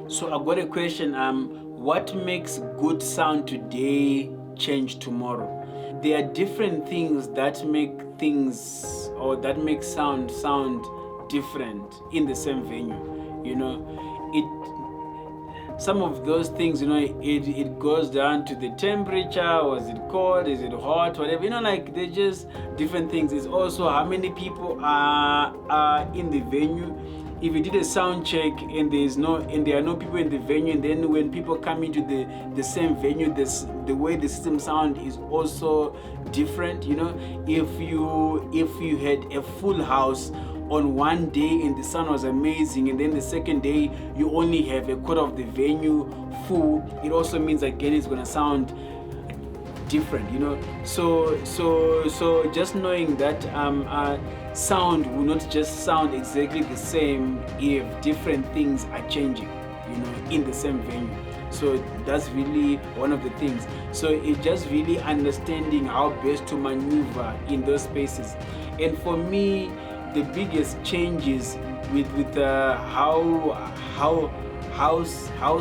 So I got a question. What makes good sound today change tomorrow? There are different things that make things, or that make sound different in the same venue. Some of those things, it goes down to the temperature. Was it cold? Is it hot? Whatever, like they're just different things. It's also how many people are in the venue. If you did a sound check and there are no people in the venue, and then when people come into the same venue, the way the system sound is also different. If you had a full house on one day and the sound was amazing, and then the second day you only have a quarter of the venue full, it also means again it's gonna sound different. So just knowing that sound will not just sound exactly the same if different things are changing, in the same venue. So that's really one of the things. So it's just really understanding how best to maneuver in those spaces. And for me, the biggest changes with how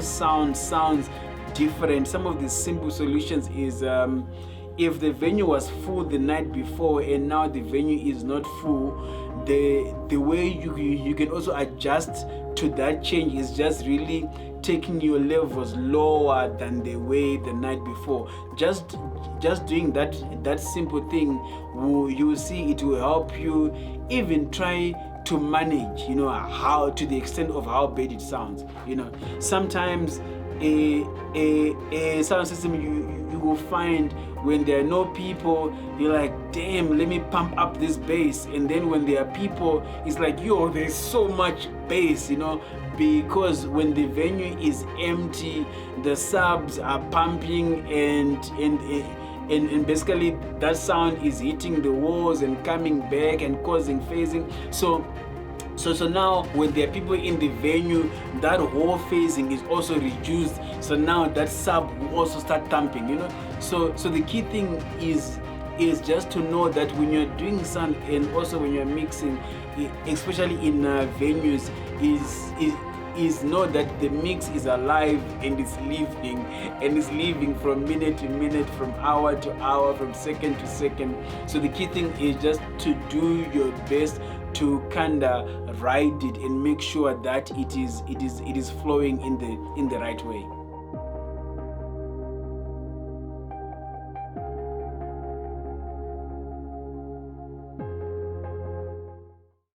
sound sounds different. Some of the simple solutions is if the venue was full the night before and now the venue is not full, the way you can also adjust to that change is just really taking your levels lower than the way the night before. Just doing that simple thing, you will see it will help you even try to manage, how, to the extent of how bad it sounds. Sometimes a sound system, you will find when there are no people, you're like, damn, let me pump up this bass. And then when there are people, it's like, yo, there's so much bass, because when the venue is empty, the subs are pumping, and basically that sound is hitting the walls and coming back and causing phasing. So now when there are people in the venue, that whole phasing is also reduced. So now that sub will also start thumping, So the key thing is just to know that when you're doing sound and also when you're mixing, especially in venues, is know that the mix is alive and it's living from minute to minute, from hour to hour, from second to second. So the key thing is just to do your best to kinda ride it and make sure that it is flowing in the right way.